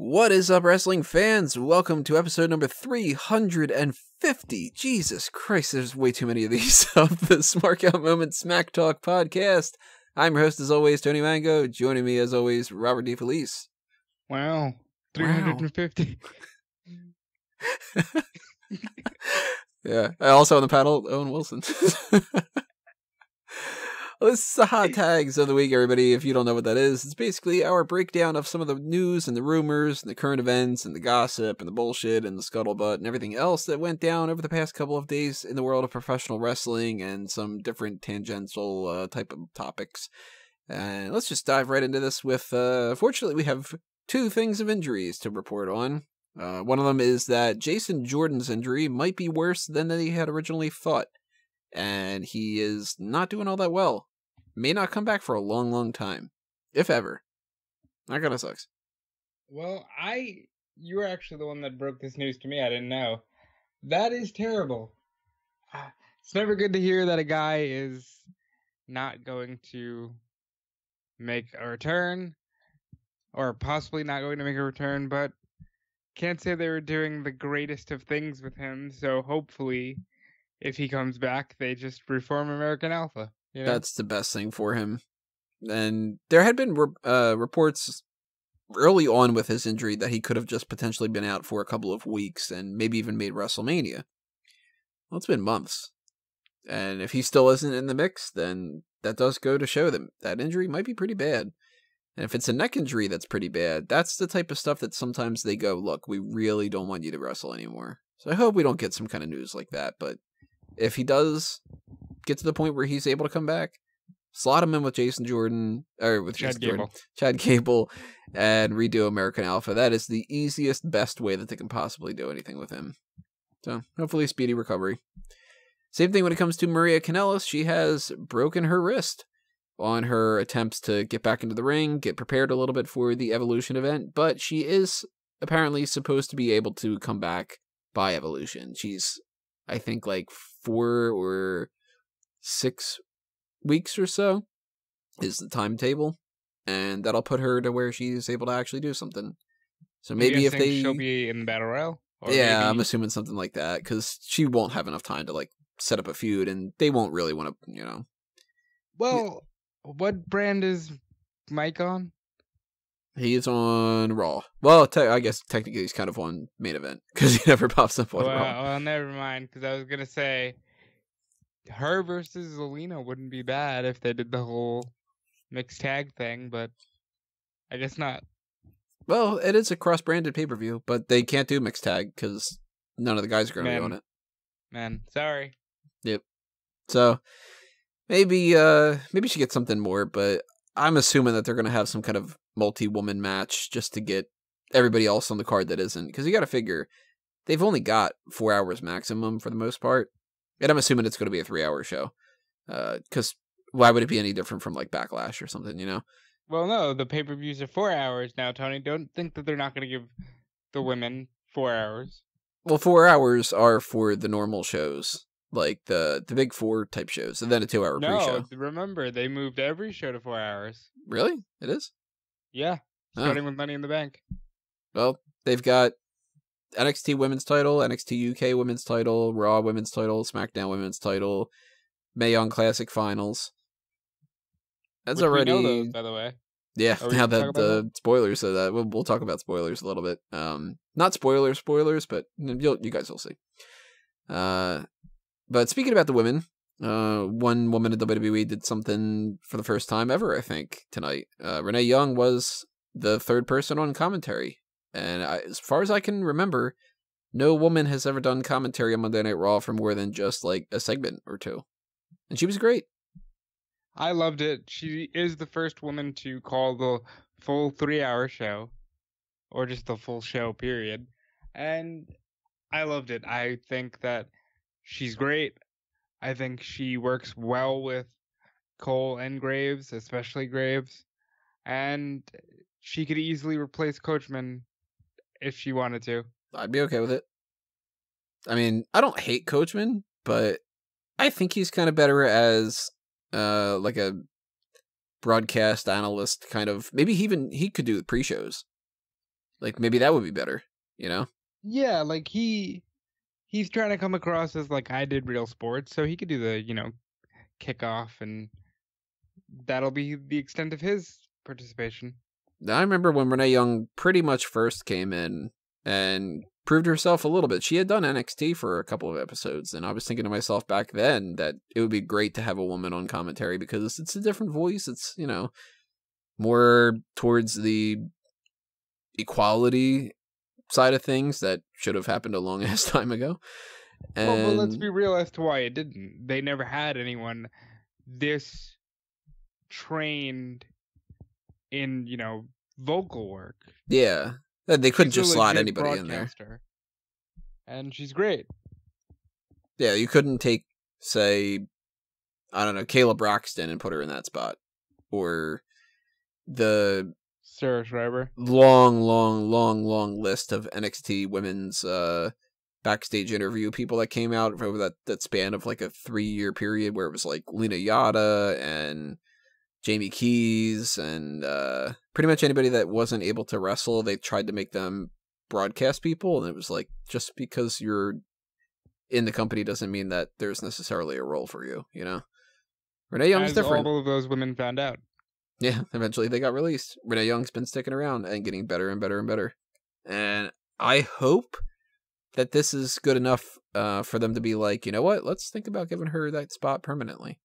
What is up, wrestling fans? Welcome to episode number 350. Jesus Christ, there's way too many of these of the Smark Out Moment Smack Talk podcast. I'm your host, as always, Tony Mango. Joining me, as always, Robert DeFelice. Wow. 350. Yeah. Also on the panel, Owen Wilson. Well, this is the hot tags of the week, everybody. If you don't know what that is, it's basically our breakdown of some of the news and the rumors and the current events and the gossip and the bullshit and the scuttlebutt and everything else that went down over the past couple of days in the world of professional wrestling and some different tangential type of topics. And let's just dive right into this with, fortunately, we have two things of injuries to report on. One of them is that Jason Jordan's injury might be worse than he had originally thought. And he is not doing all that well. May not come back for a long, long time. If ever. That kind of sucks. Well, you were actually the one that broke this news to me. I didn't know. That is terrible. It's never good to hear that a guy is not going to make a return. Or possibly not going to make a return, but can't say they were doing the greatest of things with him, so hopefully, if he comes back, they just reform American Alpha. You know? That's the best thing for him. And there had been reports early on with his injury that he could have just potentially been out for a couple of weeks and maybe even made WrestleMania. Well, it's been months. And if he still isn't in the mix, then that does go to show that that injury might be pretty bad. And if it's a neck injury that's pretty bad, that's the type of stuff that sometimes they go, look, we really don't want you to wrestle anymore. So I hope we don't get some kind of news like that, but if he does get to the point where he's able to come back, slot him in with Jason Jordan, or with Chad Gable, and redo American Alpha. That is the easiest, best way that they can possibly do anything with him. So, hopefully speedy recovery. Same thing when it comes to Maria Kanellis. She has broken her wrist on her attempts to get back into the ring, get prepared a little bit for the Evolution event, but she is apparently supposed to be able to come back by Evolution. She's, I think, like 4 or 6 weeks or so is the timetable, and that'll put her to where she's able to actually do something. So maybe if she'll be in the Battle Royal? Yeah, maybe... I'm assuming something like that, because she won't have enough time to like set up a feud, and they won't really want to, you know. Well, what brand is Mike on? He's on Raw. Well, I guess technically he's kind of on Main Event, because he never pops up on Raw. Well, never mind, because I was going to say, her versus Zelina wouldn't be bad if they did the whole mixed tag thing, but I guess not. Well, it is a cross-branded pay-per-view, but they can't do mixed tag, because none of the guys are going to be on it. Man, sorry. Yep. So, maybe she gets something more, but I'm assuming that they're going to have some kind of multi-woman match just to get everybody else on the card that isn't. Because you got to figure, they've only got 4 hours maximum for the most part. And I'm assuming it's going to be a 3-hour show. Because why would it be any different from like Backlash or something, you know? Well, no, the pay-per-views are 4 hours now, Tony. Don't think that they're not going to give the women 4 hours. Well, 4 hours are for the normal shows. Like the big 4 type shows, and then a 2-hour pre-show. No, remember, they moved every show to 4 hours. Really? It is? Yeah, starting with Money in the Bank. Well, they've got NXT Women's Title, NXT UK Women's Title, Raw Women's Title, SmackDown Women's Title, Mae Young Classic Finals. That's already... We know those, by the way. Yeah, now that the spoilers of that, we'll talk about spoilers a little bit. Not spoilers, but you guys will see. But speaking about the women, one woman at WWE did something for the first time ever, I think, tonight. Renee Young was the 3rd person on commentary. And as far as I can remember, no woman has ever done commentary on Monday Night Raw for more than just like a segment or 2. And she was great. I loved it. She is the first woman to call the full 3-hour show. Or just the full show, period. And I loved it. I think that she's great. I think she works well with Cole and Graves, especially Graves. And she could easily replace Coachman if she wanted to. I'd be okay with it. I mean, I don't hate Coachman, but I think he's kind of better as like a broadcast analyst kind of. Maybe he could do pre-shows. Like, maybe that would be better, you know? Yeah, like he's trying to come across as like I did real sports, so he could do the, kickoff, and that'll be the extent of his participation. I remember when Renee Young pretty much first came in and proved herself a little bit. She had done NXT for a couple of episodes, and I was thinking to myself back then that it would be great to have a woman on commentary because it's a different voice. It's, more towards the equality side of things that should have happened a long ass time ago. And Well, but let's be real as to why it didn't. They never had anyone this trained in, vocal work. yeah, they couldn't She's just a slot legit anybody in there. broadcaster, and she's great. Yeah, you couldn't take, say, I don't know, Kayla Braxton and put her in that spot. Or the Sarah Schreiber. long list of NXT women's backstage interview people that came out over that span of like a 3-year period where it was like Lena Yada and Jamie Keys and pretty much anybody that wasn't able to wrestle, they tried to make them broadcast people, and it was like, just because you're in the company doesn't mean that there's necessarily a role for you, Renee Young's different. All of those women found out. Yeah, eventually they got released. Renee Young's been sticking around and getting better and better and better. And I hope that this is good enough for them to be like, you know what, let's think about giving her that spot permanently.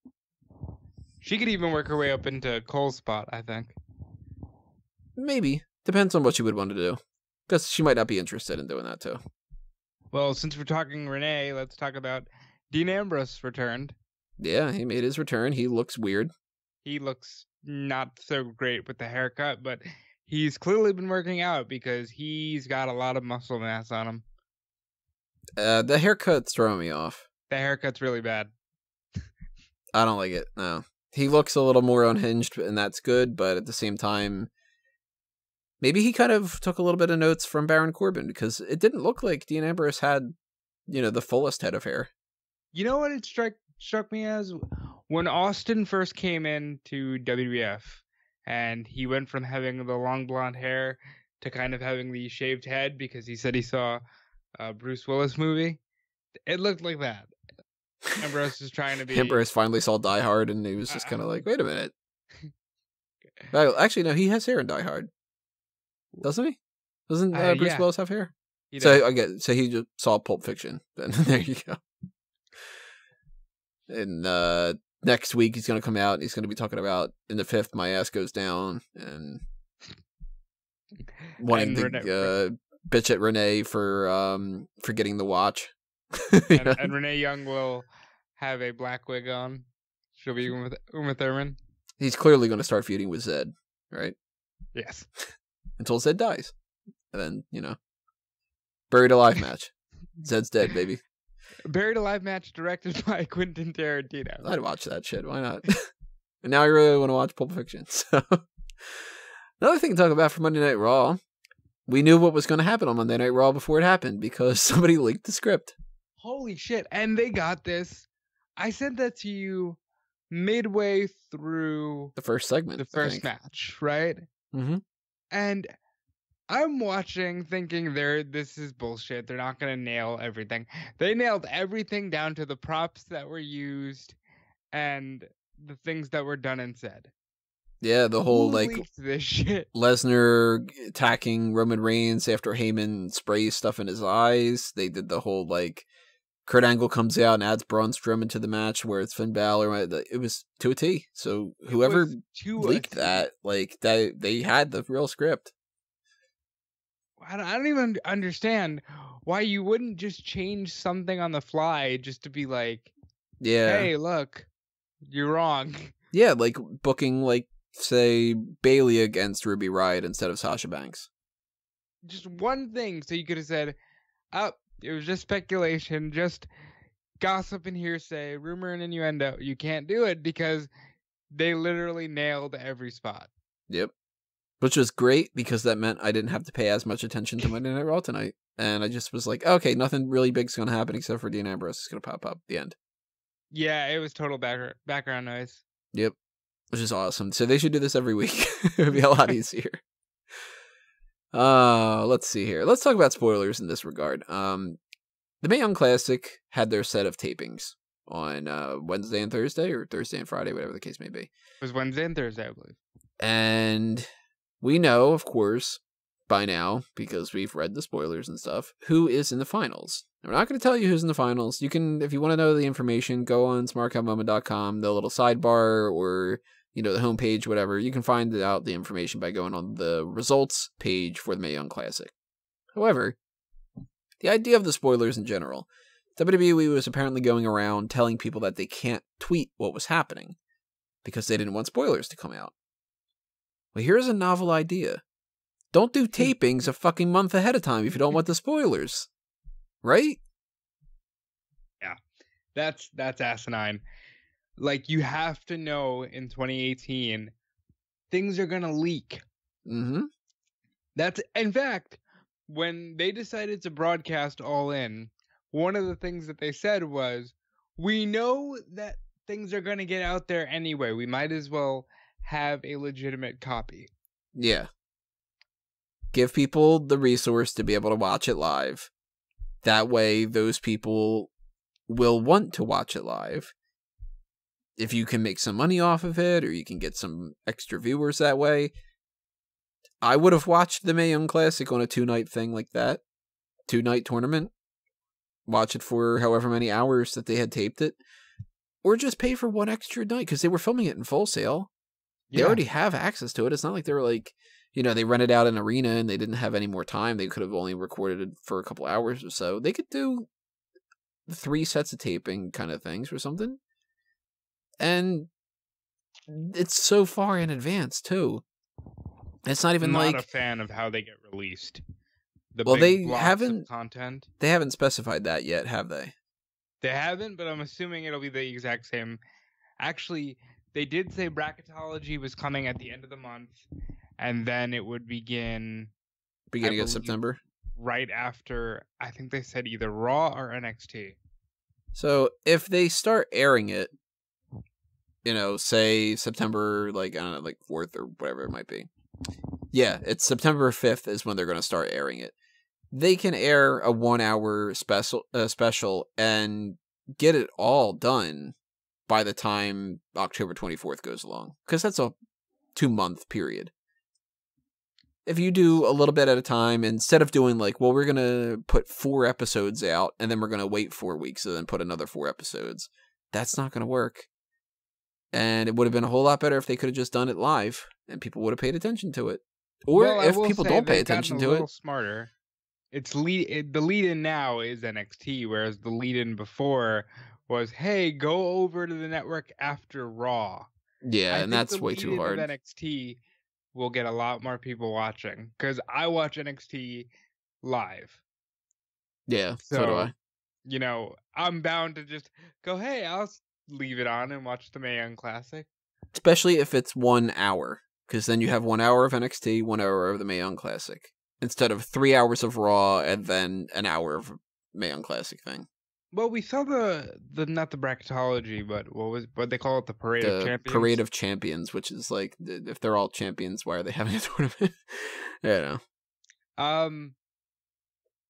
She could even work her way up into Cole's spot, I think. Maybe. Depends on what she would want to do. Because she might not be interested in doing that too. Well, since we're talking Renee, let's talk about Dean Ambrose returned. Yeah, he made his return. He looks weird. He looks not so great with the haircut, but he's clearly been working out because he's got a lot of muscle mass on him. The haircut's throwing me off. The haircut's really bad. I don't like it, no. He looks a little more unhinged, and that's good, but at the same time, maybe he kind of took a little bit of notes from Baron Corbin, because it didn't look like Dean Ambrose had, the fullest head of hair. You know what it struck me as? When Austin first came into WWF, and he went from having the long blonde hair to kind of having the shaved head because he said he saw a Bruce Willis movie, it looked like that. Ambrose is trying to be... Ambrose finally saw Die Hard, and he was just kind of like, wait a minute. Well, actually, no, he has hair in Die Hard. Doesn't he? Doesn't Bruce Willis have hair? So he just saw Pulp Fiction. Then there you go. And next week he's going to come out and he's going to be talking about in the 5th my ass goes down and wanting to bitch at Renee for getting the watch. and Renee Young will have a black wig on. She'll be Uma Thurman. He's clearly going to start feuding with Zed, right? Yes. Until Zed dies. And then, buried alive match. Zed's dead, baby. Buried Alive match directed by Quentin Tarantino. I'd watch that shit. Why not? And now I really want to watch Pulp Fiction. So, another thing to talk about for Monday Night Raw. We knew what was going to happen on Monday Night Raw before it happened because somebody leaked the script. Holy shit. And they got this. I sent that to you midway through the first segment. The first match, right? Mm-hmm. And I'm watching thinking this is bullshit. They're not going to nail everything. They nailed everything down to the props that were used and the things that were done and said. Yeah, the whole this shit? Lesnar attacking Roman Reigns after Heyman sprays stuff in his eyes. They did the whole Kurt Angle comes out and adds Braun Strowman to the match where it's Finn Balor. It was to a T. So whoever leaked that, they had the real script. I don't even understand why you wouldn't just change something on the fly just to be like, yeah, hey, look, you're wrong. Yeah, booking, say, Bayley against Ruby Riott instead of Sasha Banks. Just one thing. So you could have said, it was just speculation, just gossip and hearsay, rumor and innuendo. You can't do it because they literally nailed every spot. Yep. Which was great because that meant I didn't have to pay as much attention to Monday Night Raw tonight. And I just was like, okay, nothing really big's going to happen except for Dean Ambrose is going to pop up at the end. Yeah, it was total background noise. Yep. Which is awesome. So they should do this every week. It would be a lot easier. Let's see here. Let's talk about spoilers in this regard. The Mae Young Classic had their set of tapings on Wednesday and Thursday, or Thursday and Friday, whatever the case may be. It was Wednesday and Thursday, I believe. And we know, of course, by now, because we've read the spoilers and stuff, who is in the finals. We're not going to tell you who's in the finals. You can, if you want to know the information, go on smarkmoment.com, the little sidebar, or, the homepage, whatever. You can find out the information by going on the results page for the Mae Young Classic. However, the idea of the spoilers in general, WWE was apparently going around telling people that they can't tweet what was happening because they didn't want spoilers to come out. Well, here's a novel idea. Don't do tapings a fucking month ahead of time if you don't want the spoilers. Right? Yeah. That's asinine. Like, you have to know in 2018, things are gonna leak. Mm-hmm. In fact, when they decided to broadcast All In, one of the things that they said was, we know that things are gonna get out there anyway. We might as well have a legitimate copy. Yeah. Give people the resource to be able to watch it live. That way, those people will want to watch it live. If you can make some money off of it, or you can get some extra viewers that way. I would have watched the Mae Young Classic on a 2-night thing like that. 2-night tournament. Watch it for however many hours that they had taped it. Or just pay for one extra night, because they were filming it in Full Sail. They already have access to it. It's not like they were like, they rented out an arena and they didn't have any more time. They could have only recorded it for a couple hours or so. They could do 3 sets of taping kind of things or something. And it's so far in advance, too. It's not even I'm not a fan of how they get released. They haven't content. They haven't specified that yet, have they? They haven't, but I'm assuming it'll be the exact same. Actually, they did say bracketology was coming at the end of the month, and then it would begin beginning of September, right after. I think they said either Raw or NXT. So if they start airing it, say September, 4th or whatever it might be. Yeah, it's September 5th is when they're going to start airing it. They can air a 1-hour special and get it all done by the time October 24th goes along. Because that's a 2-month period. If you do a little bit at a time, instead of doing we're going to put 4 episodes out and then we're going to wait 4 weeks and then put another 4 episodes, that's not going to work. And it would have been a whole lot better if they could have just done it live and people would have paid attention to it. Or if people don't pay attention to it. A little smarter. The lead-in now is NXT, whereas the lead-in before was, hey, go over to the network after Raw. Yeah, and that's way too hard. NXT will get a lot more people watching, because I watch NXT live. Yeah, so do I. I'm bound to just go, hey, I'll leave it on and watch the Mae Young Classic. Especially if it's 1 hour, because then you have 1 hour of NXT, 1 hour of the Mae Young Classic, instead of 3 hours of Raw and then an hour of Mae Young Classic thing. Well, we saw the not the bracketology, but what they call it, the Parade of Champions. Parade of Champions, which is if they're all champions, why are they having a tournament? I don't know.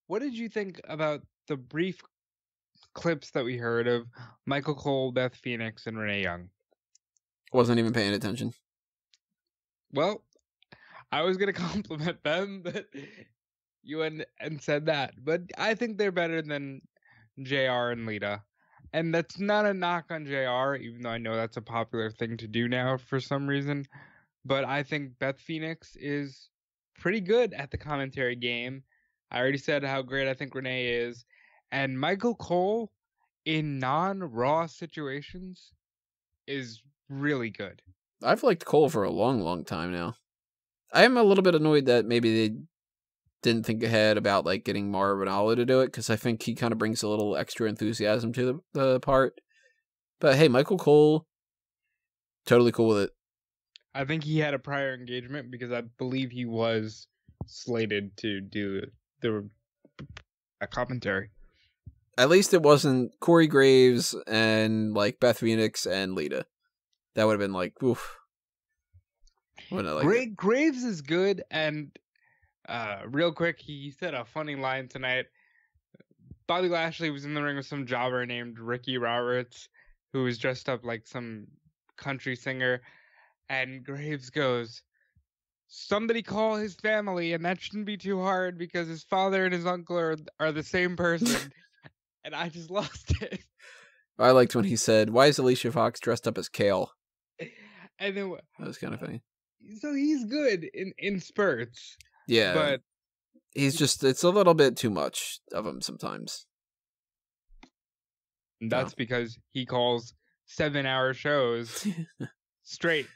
What did you think about the brief clips that we heard of Michael Cole, Beth Phoenix, and Renee Young? Wasn't even paying attention. Well, I was gonna compliment them, but you went and said that. But I think they're better than JR and Lita. And that's not a knock on JR, even though I know that's a popular thing to do now for some reason. But I think Beth Phoenix is pretty good at the commentary game. I already said how great I think Renee is. And Michael Cole, in non-Raw situations, is really good. I've liked Cole for a long, long time now. I am a little bit annoyed that maybe they didn't think ahead about getting Marvin Rinaldi to do it, because I think he kind of brings a little extra enthusiasm to the part. But hey, Michael Cole, totally cool with it. I think he had a prior engagement because I believe he was slated to do a commentary. At least it wasn't Corey Graves and Beth Phoenix and Lita. That would have been oof. Graves is good, and Real quick, he said a funny line tonight. Bobby Lashley was in the ring with some jobber named Ricky Roberts, who was dressed up like some country singer, and Graves goes, "Somebody call his family, and that shouldn't be too hard because his father and his uncle are the same person." And I just lost it. I liked when he said, "Why is Alicia Fox dressed up as Kale?" And then That was kind of funny. so he's good in spurts. Yeah. But he's just, it's a little bit too much of him sometimes. that's because he calls 7-hour shows straight.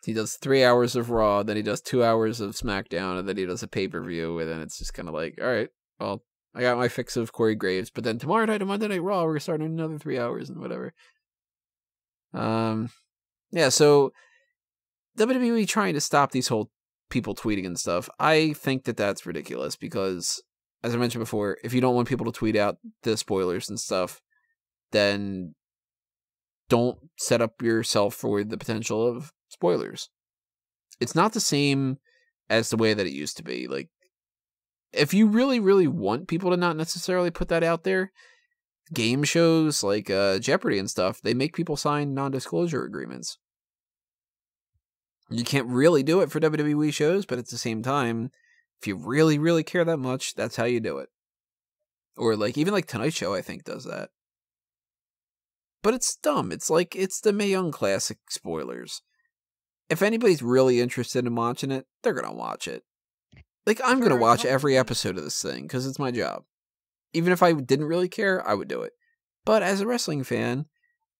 He does 3 hours of Raw, then he does 2 hours of SmackDown, and then he does a pay-per-view, and then it's just kind of like, all right, well, I got my fix of Corey Graves, but then tomorrow night on Monday Night Raw, we're starting another 3 hours and whatever. Yeah, so WWE trying to stop these whole people tweeting and stuff, I think that that's ridiculous because, as I mentioned before, if you don't want people to tweet out the spoilers and stuff, then don't set up yourself for the potential of spoilers. It's not the same as the way that it used to be. Like, if you really, really want people to not necessarily put that out there, game shows like Jeopardy and stuff, they make people sign non-disclosure agreements. You can't really do it for WWE shows, but at the same time, if you really, really care that much, that's how you do it. Or like, even like Tonight Show, I think, does that. But it's dumb. It's like, it's the Mae Young Classic spoilers. If anybody's really interested in watching it, they're going to watch it. Like, I'm going to watch every episode of this thing, because it's my job. Even if I didn't really care, I would do it. But as a wrestling fan,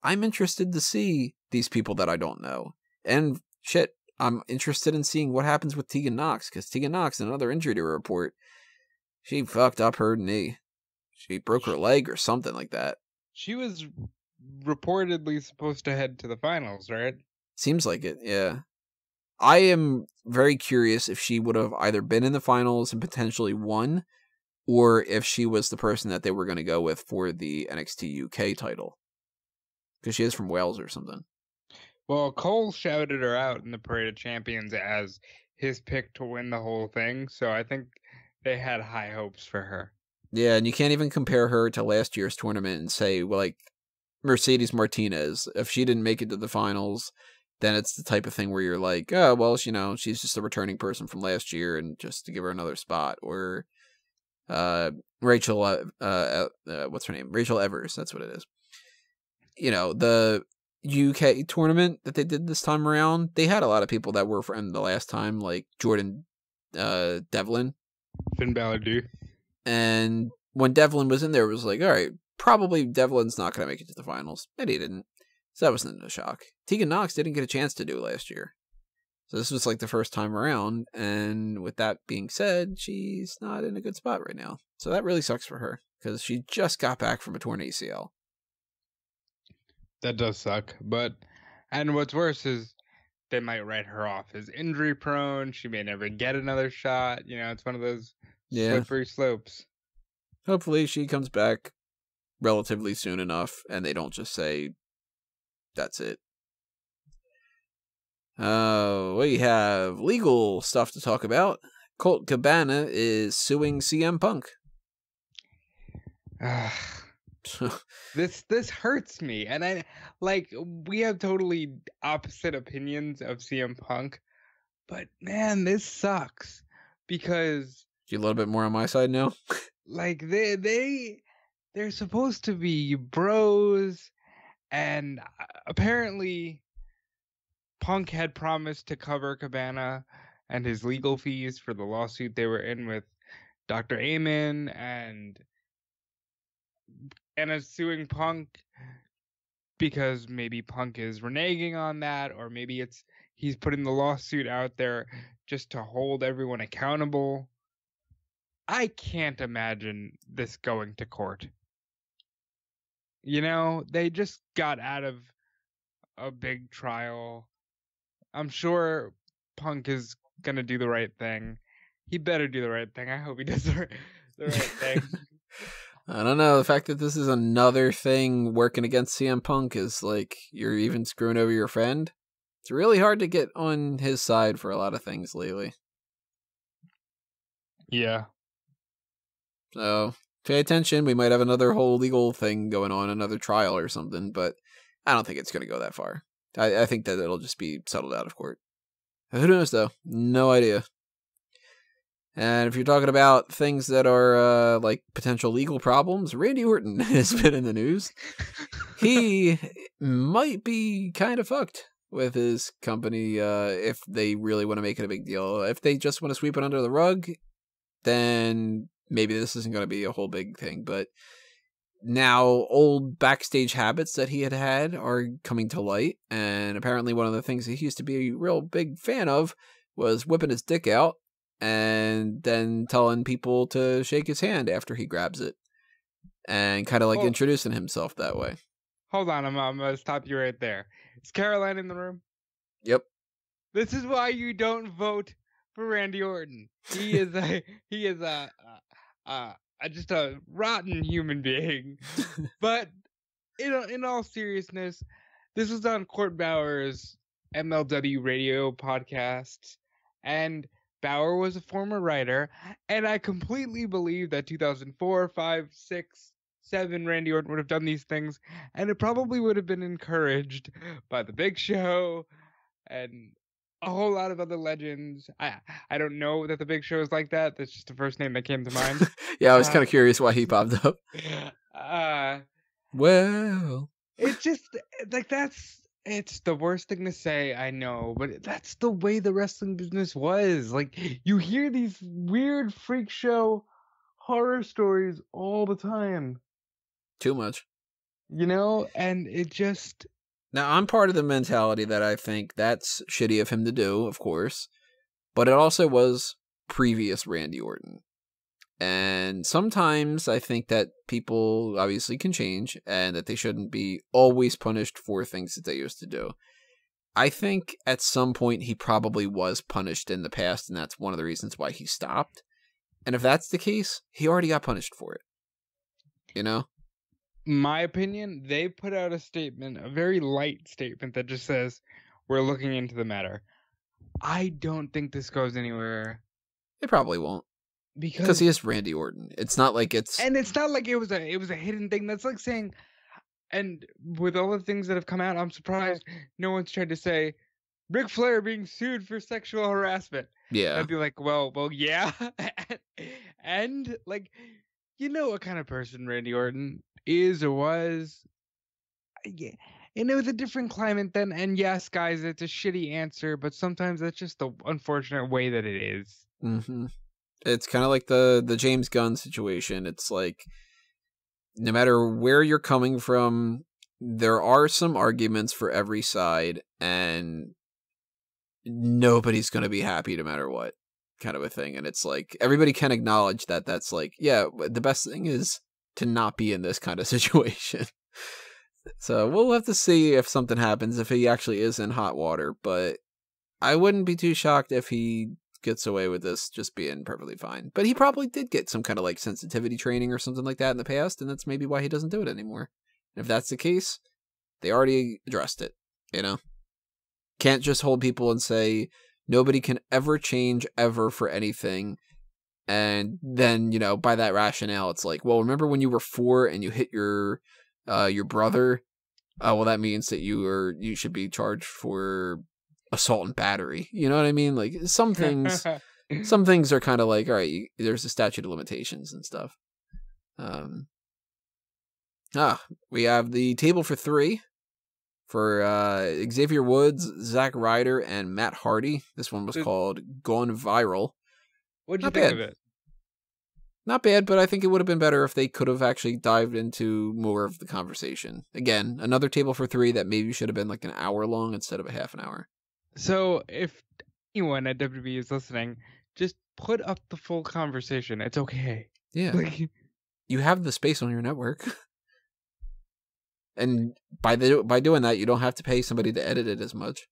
I'm interested to see these people that I don't know. And shit, I'm interested in seeing what happens with Tegan Nox, because Tegan Nox, another injury to report, she fucked up her knee. She broke her leg or something like that. She was reportedly supposed to head to the finals, right? Seems like it, yeah. I am very curious if she would have either been in the finals and potentially won, or if she was the person that they were going to go with for the NXT UK title. Because she is from Wales or something. Well, Cole shouted her out in the Parade of Champions as his pick to win the whole thing, so I think they had high hopes for her. Yeah, and you can't even compare her to last year's tournament and say, well, like, Mercedes Martinez, if she didn't make it to the finals, then it's the type of thing where you're like, oh, well, you know, she's just a returning person from last year and just to give her another spot. Or Rachel, what's her name? Rachel Evers, that's what it is. You know, the UK tournament that they did this time around, they had a lot of people that were from the last time, like Jordan Devlin. Finn Balor do. And when Devlin was in there, it was like, all right, probably Devlin's not going to make it to the finals. And he didn't. So that wasn't a shock. Tegan Nox didn't get a chance to do last year. So this was like the first time around. And with that being said, she's not in a good spot right now. So that really sucks for her because she just got back from a torn ACL. That does suck. And what's worse is they might write her off as injury prone. She may never get another shot. You know, it's one of those slippery slopes. Hopefully she comes back relatively soon enough and they don't just say, that's it. We have legal stuff to talk about. Colt Cabana is suing CM Punk. This hurts me, and we have totally opposite opinions of CM Punk, but man, this sucks because you're a little bit more on my side now. Like they're supposed to be bros, and apparently Punk had promised to cover Cabana and his legal fees for the lawsuit they were in with Dr. Amen, and is suing Punk because maybe Punk is reneging on that, or maybe he's putting the lawsuit out there just to hold everyone accountable. I can't imagine this going to court. You know, they just got out of a big trial. I'm sure Punk is going to do the right thing. He better do the right thing. I hope he does the right thing. I don't know. The fact that this is another thing working against CM Punk is like you're even screwing over your friend. It's really hard to get on his side for a lot of things lately. Yeah. So pay attention. We might have another whole legal thing going on, another trial or something, but I don't think it's going to go that far. I think that it'll just be settled out of court. Who knows, though? No idea. And if you're talking about things that are like potential legal problems, Randy Orton has been in the news. He might be kind of fucked with his company if they really want to make it a big deal. If they just want to sweep it under the rug, then maybe this isn't going to be a whole big thing. But now old backstage habits that he had are coming to light. And apparently one of the things that he used to be a real big fan of was whipping his dick out and then telling people to shake his hand after he grabs it. And kind of like introducing himself that way. Hold on, I'm going to stop you right there. Is Caroline in the room? Yep. This is why you don't vote for Randy Orton. He is just a rotten human being. But in all seriousness, this was on Court Bauer's MLW radio podcast, and Bauer was a former writer, and I completely believe that 2004, 5, 6, 7 Randy Orton would have done these things, and it probably would have been encouraged by the Big Show and a whole lot of other legends. I don't know that the Big Show is like that. That's just the first name that came to mind. Yeah, I was kind of curious why he popped up. Well, it's just like it's the worst thing to say, I know, but that's the way the wrestling business was. Like, you hear these weird freak show horror stories all the time. Too much. You know, and it just... Now, I'm part of the mentality that I think that's shitty of him to do, of course, but it also was previous Randy Orton. And sometimes I think that people obviously can change and that they shouldn't be always punished for things that they used to do. I think at some point he probably was punished in the past, and that's one of the reasons why he stopped. And if that's the case, he already got punished for it. You know? My opinion, they put out a statement, a very light statement that just says, we're looking into the matter. I don't think this goes anywhere. It probably won't. Because he is Randy Orton. It's not like it's... And it's not like it was a hidden thing. That's like saying... And with all the things that have come out, I'm surprised no one's tried to say, Ric Flair being sued for sexual harassment. Yeah. I'd be like, well, yeah. And, like, you know what kind of person Randy Orton is or was. Yeah. And it was a different climate then. And yes, guys, it's a shitty answer, but sometimes that's just the unfortunate way that it is. Mm-hmm. It's kind of like the James Gunn situation. It's like, no matter where you're coming from, there are some arguments for every side, and nobody's going to be happy no matter what, kind of a thing. And it's like, everybody can acknowledge that that's like, yeah, the best thing is to not be in this kind of situation. So we'll have to see if something happens, if he actually is in hot water, but I wouldn't be too shocked if he gets away with this just being perfectly fine. But he probably did get some kind of like sensitivity training or something like that in the past, and that's maybe why he doesn't do it anymore. And if that's the case, they already addressed it, you know? Can't just hold people and say nobody can ever change ever for anything, and then, you know, by that rationale, it's like, well, remember when you were 4 and you hit your brother? Well, that means that you should be charged for assault and battery. You know what I mean? Like, some things are kind of like, all right, there's a statute of limitations and stuff. We have the table for 3 for Xavier Woods, Zack Ryder, and Matt Hardy. This one was called Gone Viral. What'd you think of it? Not bad, but I think it would have been better if they could have actually dived into more of the conversation. Again, another table for 3 that maybe should have been like an hour long instead of a half an hour. So if anyone at WWE is listening, just put up the full conversation. It's okay. Yeah. Like, you have the space on your network. And by doing that, you don't have to pay somebody to edit it as much.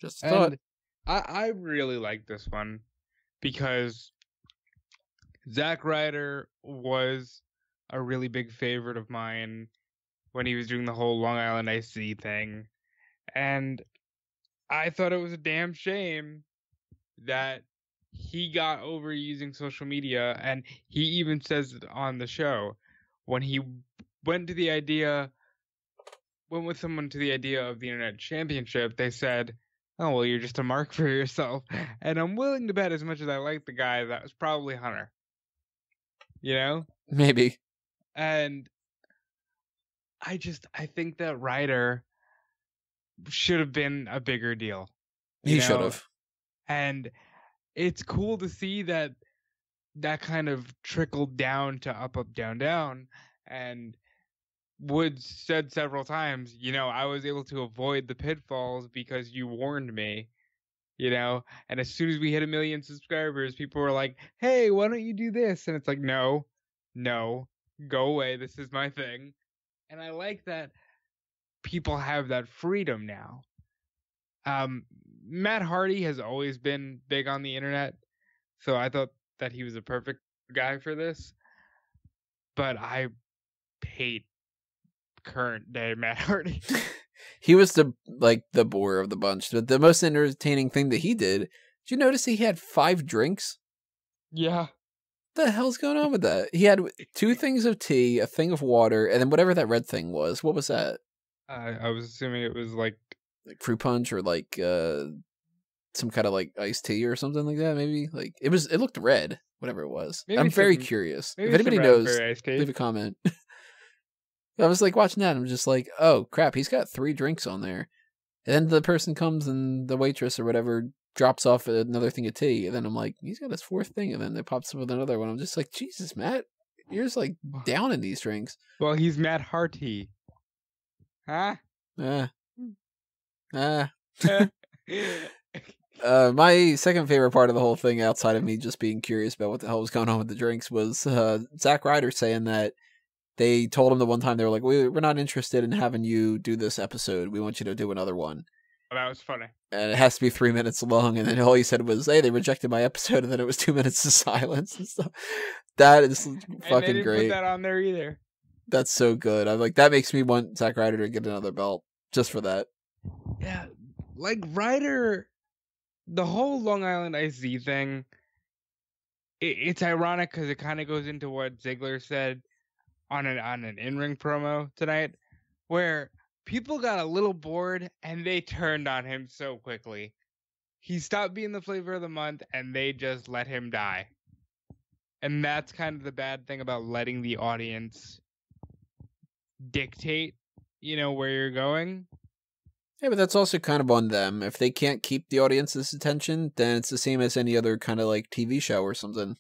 Just a thought. I really like this one because Zack Ryder was a really big favorite of mine when he was doing the whole Long Island Iced Tea thing. And I thought it was a damn shame that he got over using social media, and he even says it on the show when he went to the idea, went with someone to the idea of the internet championship. They said, "Oh well, you're just a mark for yourself," and I'm willing to bet, as much as I like the guy, that was probably Hunter. You know, Maybe. and I think that Ryder should have been a bigger deal. He should have. And it's cool to see that kind of trickled down to up, up, down, down. And Woods said several times, I was able to avoid the pitfalls because you warned me, and as soon as we hit 1 million subscribers, people were like, hey, why don't you do this? And it's like, no, go away. This is my thing. And I like that people have that freedom now. Matt Hardy has always been big on the internet, so I thought that he was a perfect guy for this. But I hate current day Matt Hardy. He was the bore of the bunch. But the most entertaining thing that he did you notice he had 5 drinks? Yeah. What the hell's going on with that? He had 2 things of tea, a thing of water, and then whatever that red thing was. What was that? I was assuming it was like fruit punch or some kind of iced tea or something like that. Maybe it looked red, whatever it was. I'm very curious. If anybody knows, leave a comment. I was watching that and I'm just like, oh crap, he's got 3 drinks on there. And then the person comes and the waitress or whatever drops off another thing of tea. And then I'm like, he's got his 4th thing. And then it pops up with another one. I'm just like, Jesus, Matt, you're just down in these drinks. Well, he's Matt Hardy. Huh? My second favorite part of the whole thing, outside of me just being curious about what the hell was going on with the drinks, was Zack Ryder saying that they told him the one time, they were like, we're not interested in having you do this episode. We want you to do another one. Oh, that was funny. And it has to be 3 minutes long. And then all he said was, hey, they rejected my episode. And then it was 2 minutes of silence and stuff. That is fucking and they didn't great. Put that on there either. That's so good. I'm like, that makes me want Zack Ryder to get another belt just for that. Yeah, Ryder, the whole Long Island IC thing, it's ironic because it kind of goes into what Ziggler said on an in-ring promo tonight, where people got a little bored and they turned on him so quickly. He stopped being the flavor of the month and they just let him die. And that's kind of the bad thing about letting the audience dictate, where you're going. Yeah, but that's also kind of on them. If they can't keep the audience's attention, then it's the same as any other kind of TV show or something.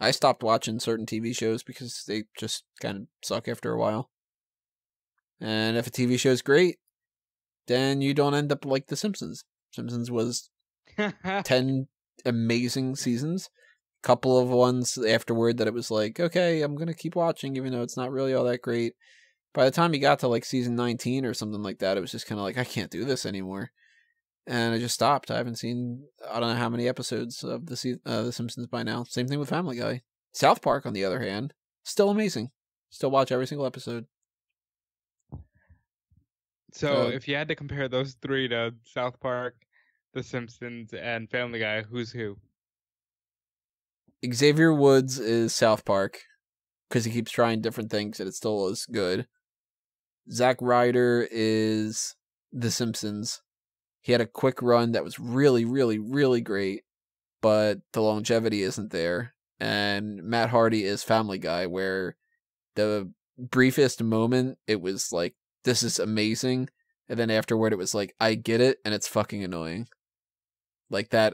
I stopped watching certain TV shows because they just kind of suck after a while. And if a TV show is great, then you don't end up like The Simpsons. Simpsons was 10 amazing seasons. Couple of ones afterward that it was like, okay, I'm going to keep watching even though it's not really all that great. By the time you got to season 19 or something like that, it was just kind of I can't do this anymore. And I just stopped. I haven't seen, I don't know how many episodes of The Simpsons by now. Same thing with Family Guy. South Park, on the other hand, still amazing. Still watch every single episode. So if you had to compare those 3 to South Park, The Simpsons, and Family Guy, who's who? Xavier Woods is South Park because he keeps trying different things and it still is good. Zack Ryder is The Simpsons. He had a quick run that was really, really, really great, but the longevity isn't there. And Matt Hardy is Family Guy, where the briefest moment, it was this is amazing. And then afterward, it was I get it, and it's fucking annoying. That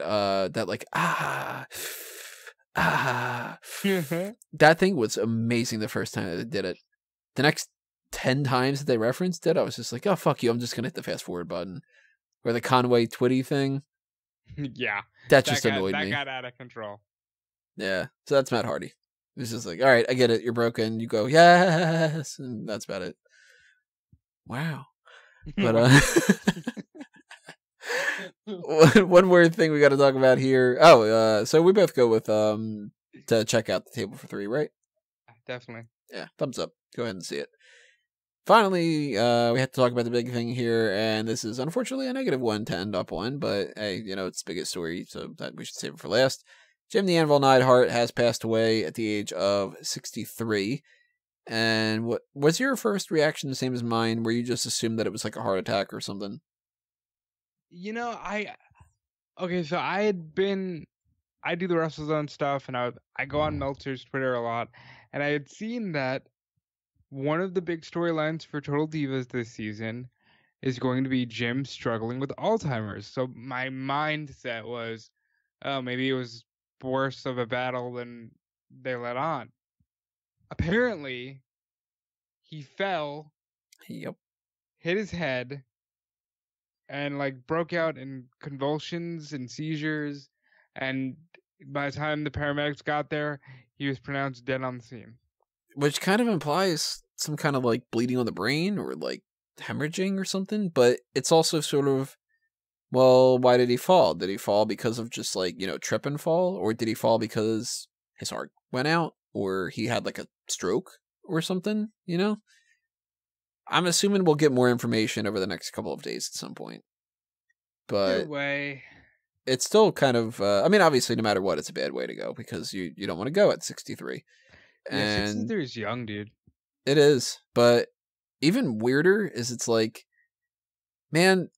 that thing was amazing the first time that they did it. The next 10 times that they referenced it, I was just like, oh, fuck you, I'm just going to hit the fast forward button. Or the Conway Twitty thing. Yeah. That just annoyed me. That got out of control. Yeah. So that's Matt Hardy. It's just all right, I get it, you're broken. You go, yes. And that's about it. Wow. But one more thing we got to talk about here. So we both go with to check out The Table for 3, right? Definitely. Yeah, thumbs up. Go ahead and see it. finally, we have to talk about the big thing here, and this is unfortunately a negative one to end up on, but hey, it's the biggest story, so that we should save it for last. Jim the Anvil Neidhart has passed away at the age of 63. And what was your first reaction the same as mine, where you just assumed that it was like a heart attack or something? So I do the WrestleZone stuff, and I go on Meltzer's Twitter a lot, and I had seen that one of the big storylines for Total Divas this season is going to be Jim struggling with Alzheimer's. So my mindset was, oh, maybe it was worse of a battle than they let on. Apparently, he fell, Yep. hit his head, and broke out in convulsions and seizures. And by the time the paramedics got there, he was pronounced dead on the scene. Which kind of implies some kind of bleeding on the brain or hemorrhaging or something. But it's also sort of, well, why did he fall? Did he fall because of just trip and fall? Or did he fall because his heart went out? Or he had a stroke or something, I'm assuming we'll get more information over the next couple of days at some point. But either way, it's still kind of, obviously, no matter what, it's a bad way to go because you don't want to go at 63. Yeah, 63 is young, dude. It is. But even weirder is it's man,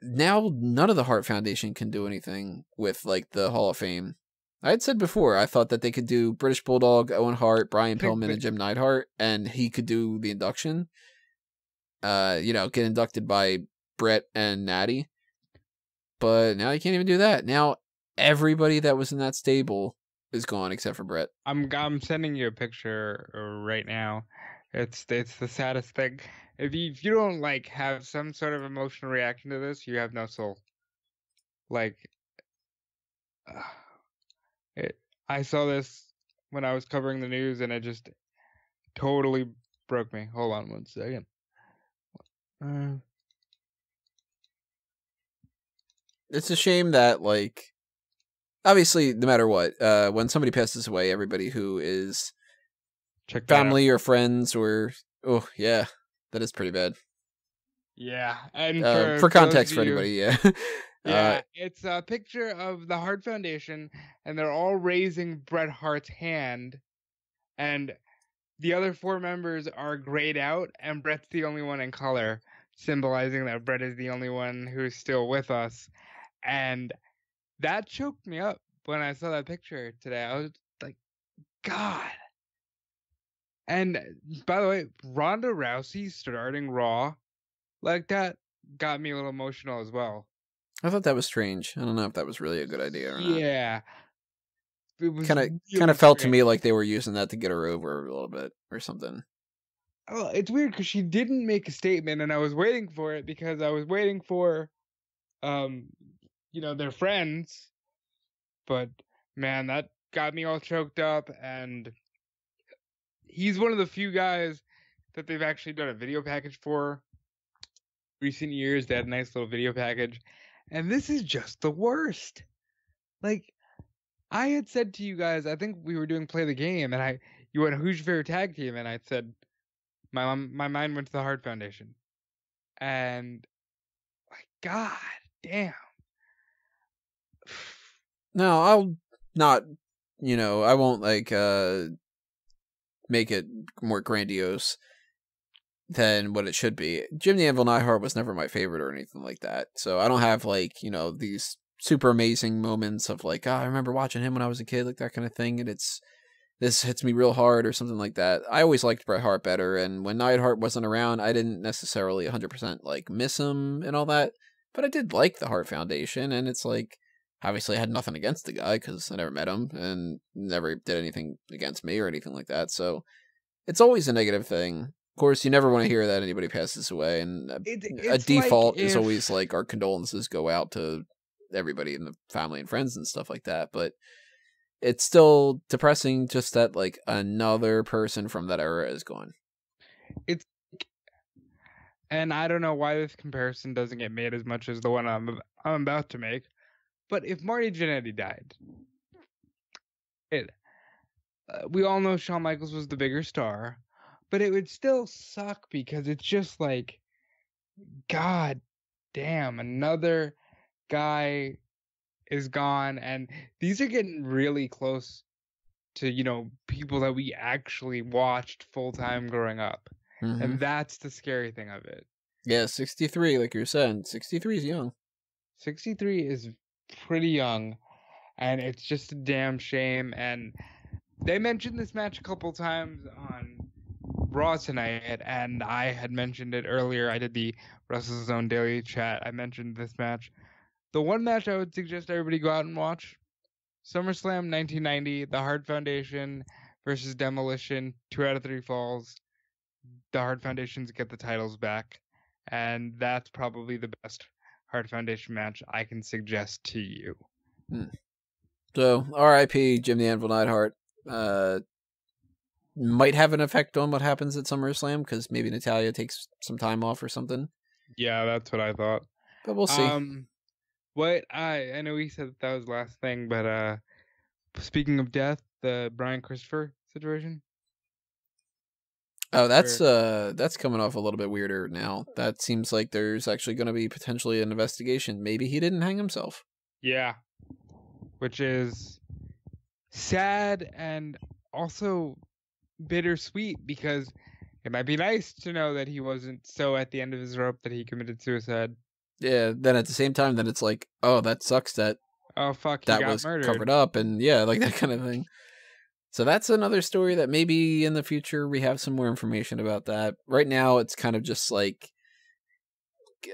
now none of the Hart Foundation can do anything with the Hall of Fame. I had said before, I thought that they could do British Bulldog, Owen Hart, Brian Pillman, and Jim Neidhart, and he could do the induction. Get inducted by Brett and Natty. But now you can't even do that. Now everybody that was in that stable is gone except for Brett. I'm sending you a picture right now. It's the saddest thing. If you don't have some sort of emotional reaction to this, you have no soul. I saw this when I was covering the news, and it just totally broke me. Hold on one second. It's a shame that obviously, no matter what, when somebody passes away, everybody who is family or friends or that is pretty bad. Yeah, and for context for anybody, yeah. Yeah, it's a picture of the Hart Foundation, and they're all raising Bret Hart's hand, and the other four members are grayed out, and Bret's the only one in color, symbolizing that Bret is the only one who's still with us. And that choked me up when I saw that picture today. I was like, God. And by the way, Ronda Rousey starting Raw like that got me a little emotional as well. I thought that was strange. I don't know if that was really a good idea or not. Yeah. It was kind of felt to me like they were using that to get her over a little bit or something. Oh, it's weird because she didn't make a statement, and I was waiting for it because I was waiting for, their friends. But man, that got me all choked up, and he's one of the few guys that they've actually done a video package for. Recent years, they had a nice little video package, and this is just the worst. I had said to you guys, I think we were doing Play the Game, and you went, who's your favorite tag team? And I said, my mind went to the Hart Foundation. And, God damn. No, I'll not, I won't, make it more grandiose than what it should be. Jim the Anvil Neidhart was never my favorite or anything like that. So I don't have, these super amazing moments of I remember watching him when I was a kid, that kind of thing, and this hits me real hard or something like that. I always liked Bret Hart better, and when Neidhart wasn't around, I didn't necessarily 100% miss him and all that, but I did like the Hart Foundation, and it's obviously I had nothing against the guy because I never met him and never did anything against me or anything like that, so it's always a negative thing. Of course, you never want to hear that anybody passes away, and a default is always our condolences go out to everybody in the family and friends and stuff like that, but it's still depressing just that another person from that era is gone. And I don't know why this comparison doesn't get made as much as the one I'm about to make, but if Marty Jannetty died, we all know Shawn Michaels was the bigger star, but it would still suck because it's just like, God damn, another guy is gone, and these are getting really close to, people that we actually watched full time growing up. Mm-hmm. And that's the scary thing of it. Yeah, 63, like you're saying. 63 is young. 63 is pretty young, and it's just a damn shame. And they mentioned this match a couple times on Raw tonight, and I had mentioned it earlier. I did the WrestleZone Daily Chat. I mentioned this match. The one match I would suggest everybody go out and watch: SummerSlam 1990, the Hart Foundation versus Demolition, 2 out of 3 falls. The Hart Foundations get the titles back, and that's probably the best Hart Foundation match I can suggest to you. So, R.I.P. Jim the Anvil Neidhart. Might have an effect on what happens at SummerSlam, because maybe Natalya takes some time off or something. Yeah, that's what I thought. But we'll see. What I know he said that was the last thing, but speaking of death, the Brian Christopher situation. Oh, that's coming off a little bit weirder now. That seems like there's actually going to be potentially an investigation. Maybe he didn't hang himself. Yeah, which is sad and also bittersweet, because it might be nice to know that he wasn't so at the end of his rope that he committed suicide. Yeah, then at the same time, then it's like, oh, that sucks that Oh fuck, he that got was murdered. covered up, and yeah, like that kind of thing. So that's another story that maybe in the future we have some more information about that. Right now, it's kind of just like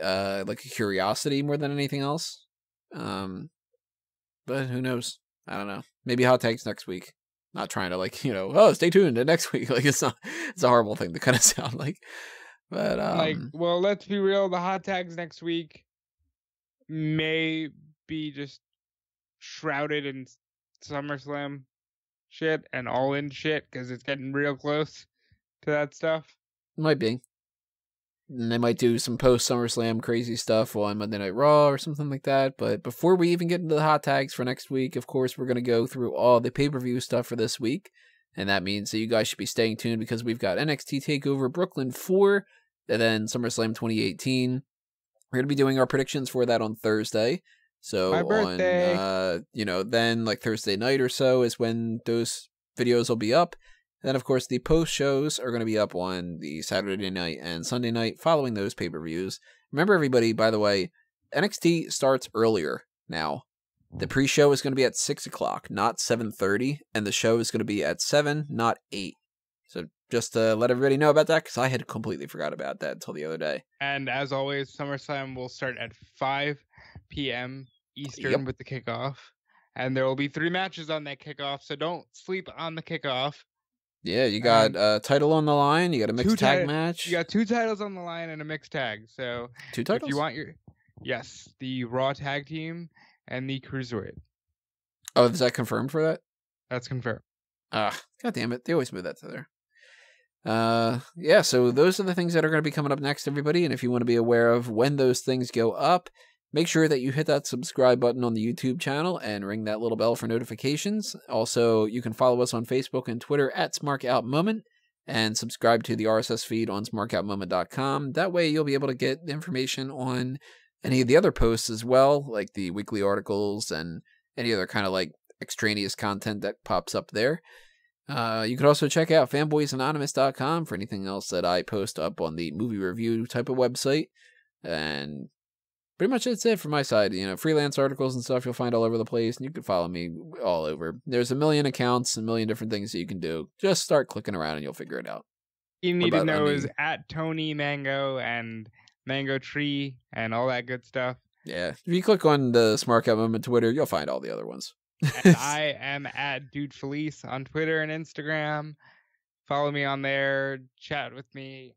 a curiosity more than anything else. But who knows? I don't know. Maybe hot takes next week. Not trying to stay tuned to next week. Like it's a horrible thing to kind of sound like. But well, let's be real. The hot tags next week may be just shrouded in SummerSlam shit and All In shit, because it's getting real close to that stuff. Might be. And they might do some post SummerSlam crazy stuff on Monday Night Raw or something like that. But before we even get into the hot tags for next week, of course, we're going to go through all the pay-per-view stuff for this week. And that means that you guys should be staying tuned, because we've got NXT TakeOver Brooklyn 4, and then SummerSlam 2018. We're going to be doing our predictions for that on Thursday. So my birthday. Then like Thursday night or so is when those videos will be up. Then, of course, the post shows are going to be up on the Saturday night and Sunday night following those pay-per-views. Remember, everybody, by the way, NXT starts earlier now. The pre-show is going to be at 6 o'clock, not 7:30, and the show is going to be at 7, not 8. So just to let everybody know about that, because I had completely forgot about that until the other day. And as always, SummerSlam will start at 5 p.m. Eastern with the kickoff. And there will be 3 matches on that kickoff, so don't sleep on the kickoff. Yeah, you got a title on the line. You got a mixed tag match. You got 2 titles on the line and a mixed tag. So 2 titles? If you want the Raw Tag Team and the Cruiserweight. Oh, is that confirmed for that? That's confirmed. God damn it. They always move that to there. Yeah, so those are the things that are going to be coming up next, everybody. And if you want to be aware of when those things go up, make sure that you hit that subscribe button on the YouTube channel and ring that little bell for notifications. Also, you can follow us on Facebook and Twitter at SmarkOutMoment, and subscribe to the RSS feed on smarkoutmoment.com. That way you'll be able to get information on any of the other posts as well, like the weekly articles and any other kind of like extraneous content that pops up there. You can also check out fanboysanonymous.com for anything else that I post up on the movie review type of website. And pretty much that's it from my side. Freelance articles and stuff you'll find all over the place, and you can follow me all over. There's a million accounts, a million different things that you can do. Just start clicking around and you'll figure it out. You need to know is at Tony Mango and Mango Tree and all that good stuff. Yeah. If you click on the Smark Out Moment Twitter, you'll find all the other ones. And I am at Dude Felice on Twitter and Instagram. Follow me on there. Chat with me.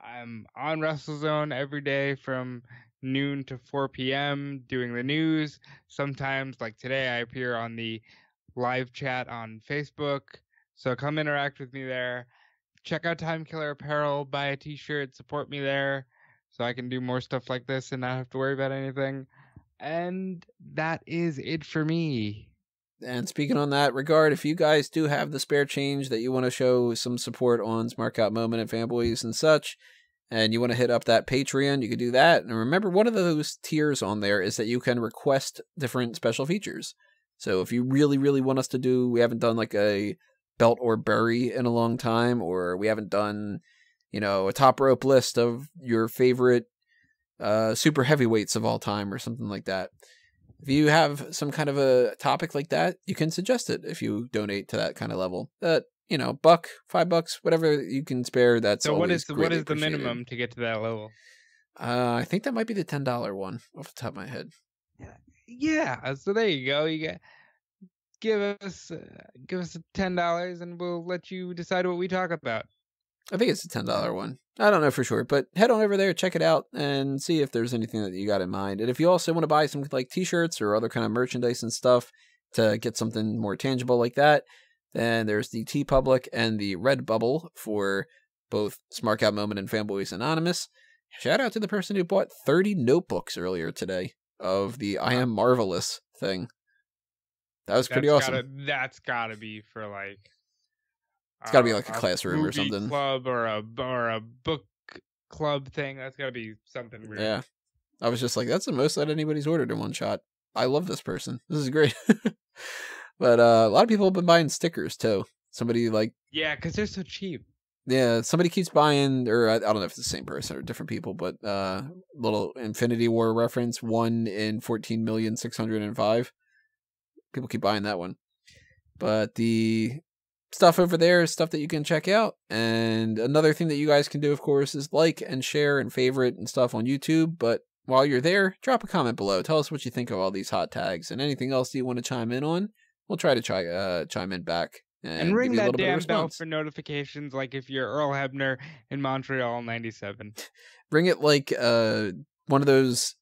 I'm on WrestleZone every day from noon to 4 p.m. doing the news. Sometimes, like today, I appear on the live chat on Facebook. So come interact with me there. Check out Time Killer Apparel. Buy a t-shirt. Support me there so I can do more stuff like this and not have to worry about anything. And that is it for me. And speaking on that regard, if you guys do have the spare change that you want to show some support on Smark Out Moment and Fanboys and such, and you want to hit up that Patreon, you can do that. And remember, one of those tiers on there is that you can request different special features. So if you really, really want us to do, we haven't done like a belt or bury in a long time, or we haven't done, a top rope list of your favorite super heavyweights of all time or something like that. If you have some kind of a topic like that, you can suggest it if you donate to that kind of level. $1, $5, whatever you can spare. That's so. What is the appreciated. minimum to get to that level? I think that might be the $10 one off the top of my head. Yeah. So there you go. You get give us $10, and we'll let you decide what we talk about. I think it's a $10 one. I don't know for sure, but head on over there, check it out, and see if there's anything that you got in mind. And if you also want to buy some like t-shirts or other kind of merchandise and stuff to get something more tangible like that, then there's the TeePublic and the Redbubble for both Smark Out Moment and Fanboys Anonymous. Shout out to the person who bought 30 notebooks earlier today of the I Am Marvelous thing. That was pretty awesome. That's gotta be for like... It's got to be like a classroom or something. Club or a book club thing. That's got to be something weird. Yeah. I was just like, that's the most that anybody's ordered in one shot. I love this person. This is great. But a lot of people have been buying stickers too. Somebody like... Yeah, because they're so cheap. Yeah, somebody keeps buying, or I don't know if it's the same person or different people, but little Infinity War reference, 1 in 14,605,000. People keep buying that one. But the... stuff over there is stuff that you can check out. And another thing that you guys can do, of course, is like and share and favorite and stuff on YouTube. But while you're there, drop a comment below. Tell us what you think of all these hot tags and anything else you want to chime in on. We'll try to chime in back. And ring that damn bell for notifications, like if you're Earl Hebner in Montreal 97. Ring it like one of those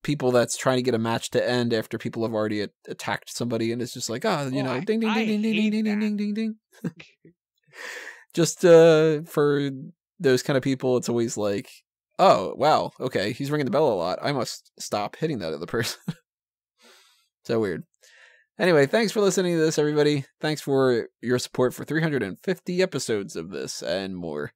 people that's trying to get a match to end after people have already attacked somebody, and it's just like, ding, ding, ding, ding, ding, ding, ding, ding, ding, ding. Just for those kind of people, it's always like, oh, wow, okay, he's ringing the bell a lot. I must stop hitting that other person. So weird. Anyway, thanks for listening to this, everybody. Thanks for your support for 350 episodes of this and more.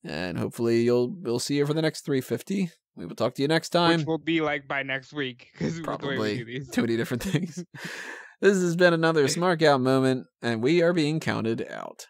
And hopefully we'll see you for the next 350. We will talk to you next time. Which will be like by next week. Probably too many different things. This has been another Smark Out Moment, and we are being counted out.